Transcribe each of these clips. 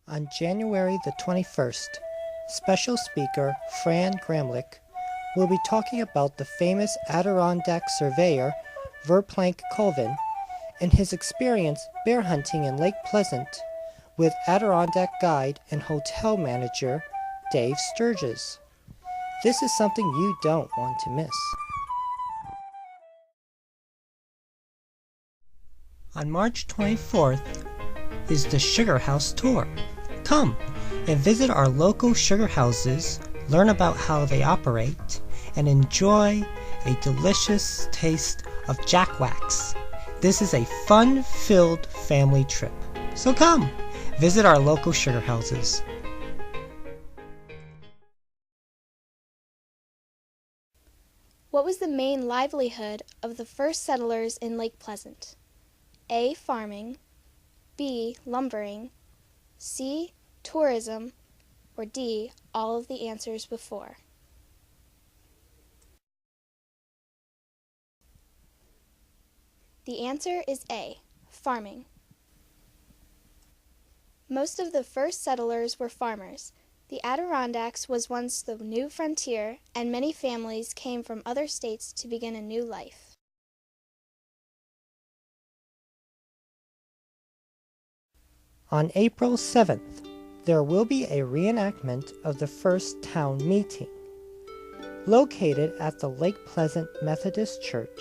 On January the 21st, special speaker Fran Gramlich will be talking about the famous Adirondack surveyor Verplanck Colvin and his experience bear hunting in Lake Pleasant with Adirondack guide and hotel manager Dave Sturges. This is something you don't want to miss. On March 24th is the Sugar House Tour. Come and visit our local sugar houses, learn about how they operate, and enjoy a delicious taste of Jack Wax. This is a fun-filled family trip. So come, visit our local sugar houses. What was the main livelihood of the first settlers in Lake Pleasant? A. Farming, B. Lumbering, C. Tourism, or D. All of the answers before. The answer is A. Farming. Most of the first settlers were farmers. The Adirondacks was once the new frontier, and many families came from other states to begin a new life. On April 7th, there will be a reenactment of the first town meeting. Located at the Lake Pleasant Methodist Church,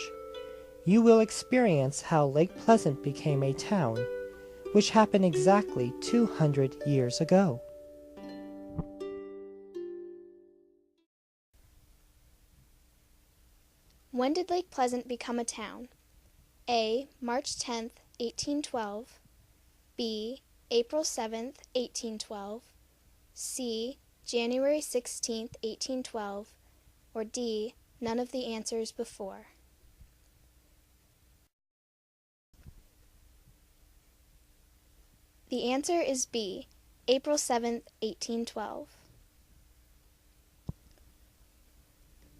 you will experience how Lake Pleasant became a town, which happened exactly 200 years ago. When did Lake Pleasant become a town? A. March 10th, 1812, B. April 7th, 1812, C. January 16th, 1812, or D. None of the answers before. The answer is B. April 7th, 1812.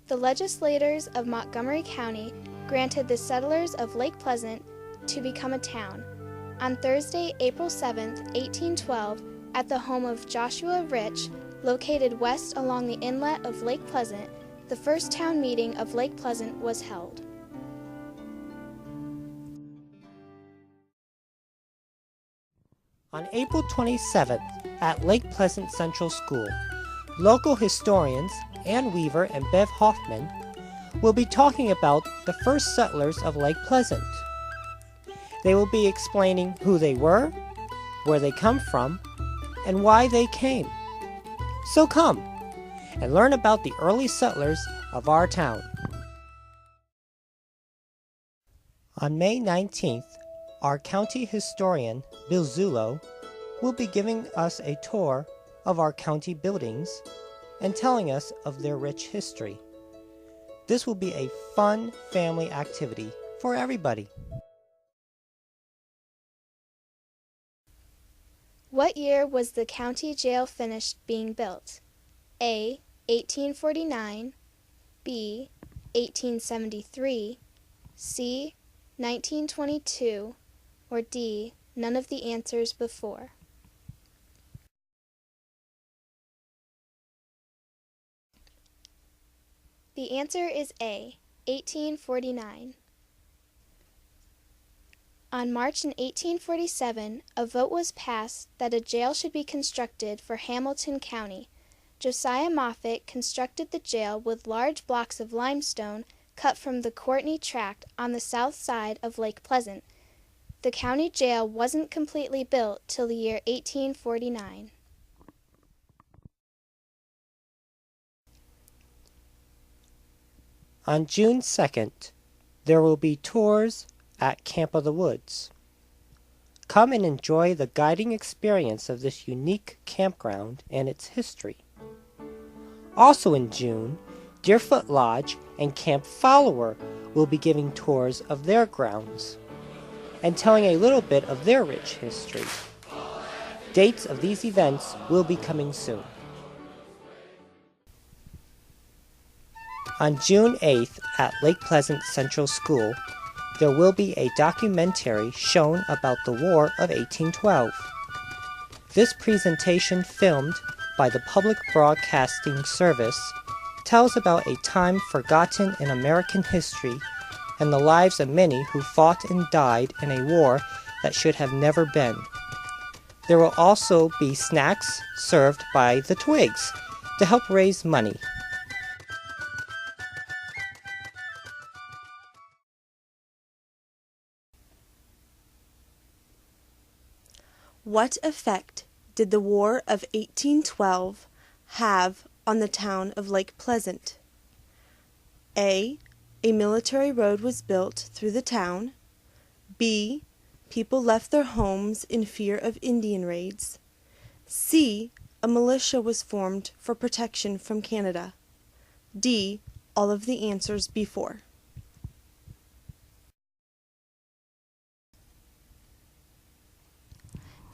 The legislators of Montgomery County granted the settlers of Lake Pleasant to become a town on Thursday, April 7, 1812, at the home of Joshua Rich, located west along the inlet of Lake Pleasant. The first town meeting of Lake Pleasant was held. On April 27th, at Lake Pleasant Central School, local historians Ann Weaver and Bev Hoffman will be talking about the first settlers of Lake Pleasant. They will be explaining who they were, where they come from, and why they came. So come and learn about the early settlers of our town. On May 19th, our county historian, Bill Zullo, will be giving us a tour of our county buildings and telling us of their rich history. This will be a fun family activity for everybody. What year was the county jail finished being built? A. 1849, B. 1873, C. 1922, or D. None of the answers before. The answer is A. 1849. On March in 1847, a vote was passed that a jail should be constructed for Hamilton County. Josiah Moffett constructed the jail with large blocks of limestone cut from the Courtney Tract on the south side of Lake Pleasant. The county jail wasn't completely built till the year 1849. On June 2nd, there will be tours at Camp of the Woods. Come and enjoy the guiding experience of this unique campground and its history. Also in June, Deerfoot Lodge and Camp Follower will be giving tours of their grounds and telling a little bit of their rich history. Dates of these events will be coming soon. On June 8th at Lake Pleasant Central School, there will be a documentary shown about the War of 1812. This presentation, filmed by the Public Broadcasting Service, tells about a time forgotten in American history and the lives of many who fought and died in a war that should have never been. There will also be snacks served by the Twigs to help raise money. What effect did the War of 1812 have on the town of Lake Pleasant? A military road was built through the town. B. People left their homes in fear of Indian raids. C. A militia was formed for protection from Canada. D. All of the answers before.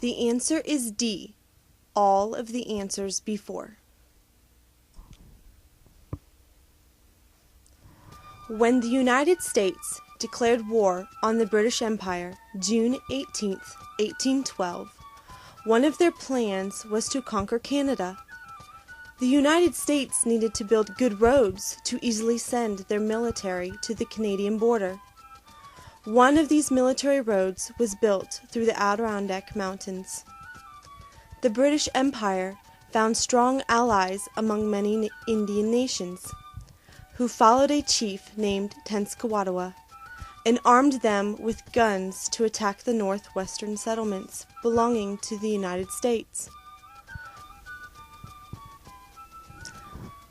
The answer is D. All of the answers before. When the United States declared war on the British Empire June 18, 1812, one of their plans was to conquer Canada. The United States needed to build good roads to easily send their military to the Canadian border. One of these military roads was built through the Adirondack Mountains. The British Empire found strong allies among many Indian nations, who followed a chief named Tenskwatawa and armed them with guns to attack the northwestern settlements belonging to the United States.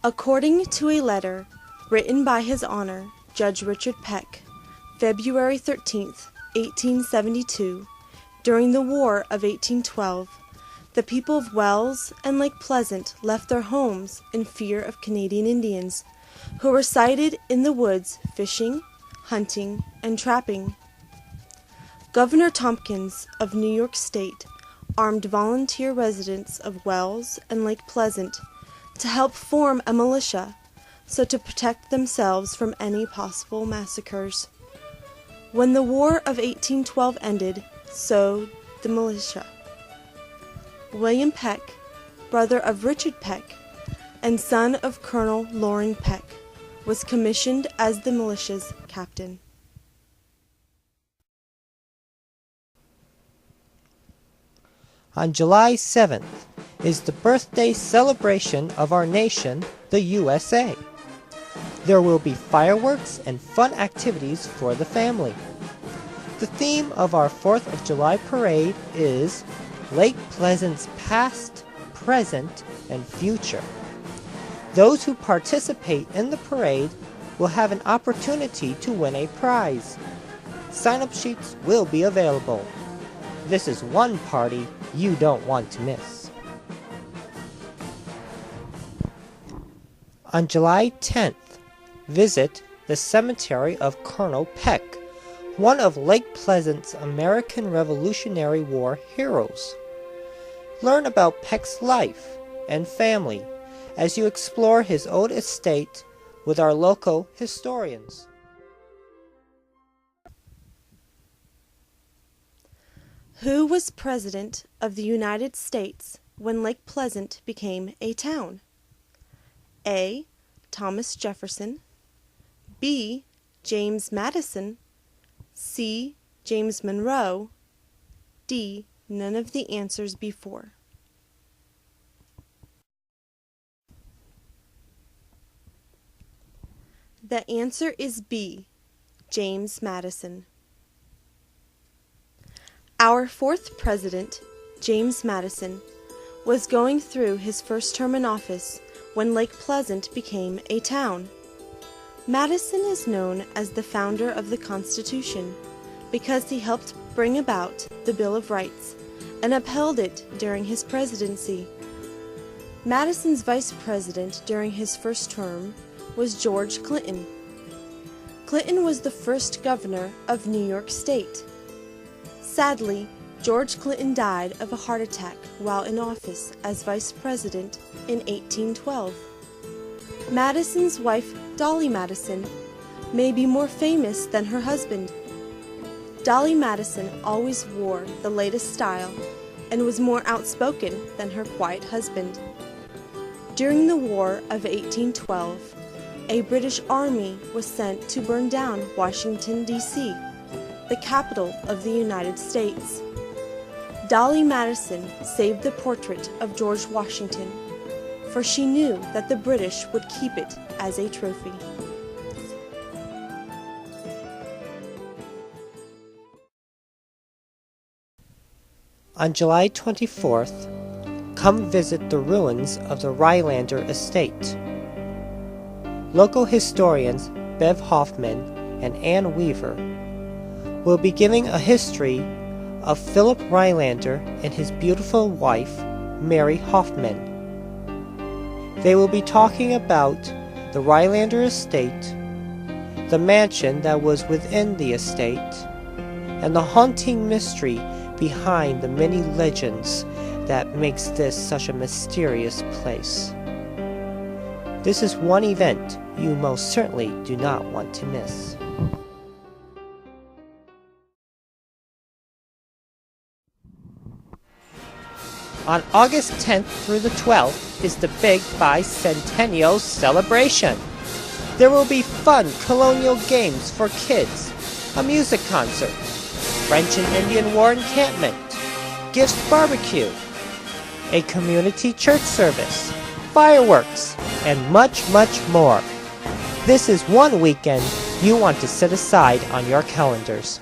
According to a letter written by His Honor Judge Richard Peck, February 13, 1872, during the War of 1812, the people of Wells and Lake Pleasant left their homes in fear of Canadian Indians, who were sighted in the woods fishing, hunting, and trapping. Governor Tompkins of New York State armed volunteer residents of Wells and Lake Pleasant to help form a militia so to protect themselves from any possible massacres. When the War of 1812 ended, so the militia. William Peck, brother of Richard Peck, and son of Colonel Loring Peck, was commissioned as the militia's captain. On July 7th is the birthday celebration of our nation, the USA. There will be fireworks and fun activities for the family. The theme of our 4th of July parade is Lake Pleasant's past, present, and future. Those who participate in the parade will have an opportunity to win a prize. Sign-up sheets will be available. This is one party you don't want to miss. On July 10th, visit the cemetery of Colonel Peck, one of Lake Pleasant's American Revolutionary War heroes. Learn about Peck's life and family as you explore his old estate with our local historians. Who was President of the United States when Lake Pleasant became a town? A. Thomas Jefferson. B. James Madison. C. James Monroe. D. None of the answers before. The answer is B. James Madison. Our fourth president, James Madison, was going through his first term in office when Lake Pleasant became a town. Madison is known as the founder of the Constitution because he helped bring about the Bill of Rights and upheld it during his presidency. Madison's vice president during his first term was George Clinton. Clinton was the first governor of New York State. Sadly, George Clinton died of a heart attack while in office as vice president in 1812. Madison's wife, Dolly Madison, may be more famous than her husband. Dolly Madison always wore the latest style and was more outspoken than her quiet husband. During the War of 1812, a British army was sent to burn down Washington, D.C., the capital of the United States. Dolly Madison saved the portrait of George Washington, for she knew that the British would keep it as a trophy. On July 24th, come visit the ruins of the Rylander estate. Local historians Bev Hoffman and Ann Weaver will be giving a history of Philip Rylander and his beautiful wife, Mary Hoffman. They will be talking about the Rylander estate, the mansion that was within the estate, and the haunting mystery behind the many legends that makes this such a mysterious place. This is one event you most certainly do not want to miss. On August 10th through the 12th is the big Bicentennial celebration. There will be fun colonial games for kids, a music concert, French and Indian war encampment, gifts barbecue, a community church service, fireworks, and much, much more. This is one weekend you want to set aside on your calendars.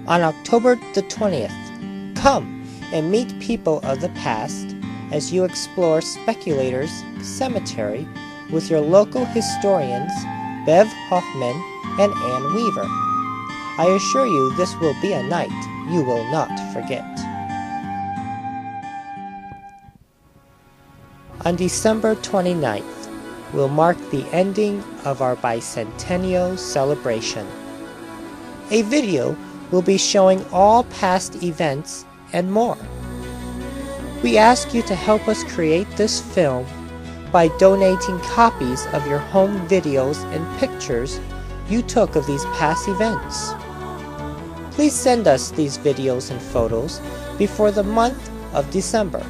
On October the 20th, come and meet people of the past as you explore Speculators Cemetery with your local historians Bev Hoffman and Ann Weaver. I assure you this will be a night you will not forget. On December 29th will mark the ending of our Bicentennial celebration. A video will be showing all past events and more. We ask you to help us create this film by donating copies of your home videos and pictures you took of these past events. Please send us these videos and photos before the month of December.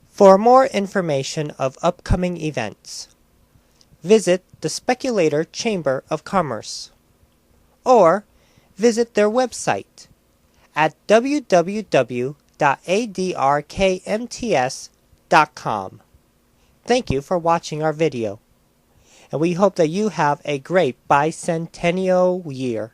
For more information of upcoming events, visit the Speculator Chamber of Commerce or visit their website at www.adrkmts.com. Thank you for watching our video, and we hope that you have a great bicentennial year.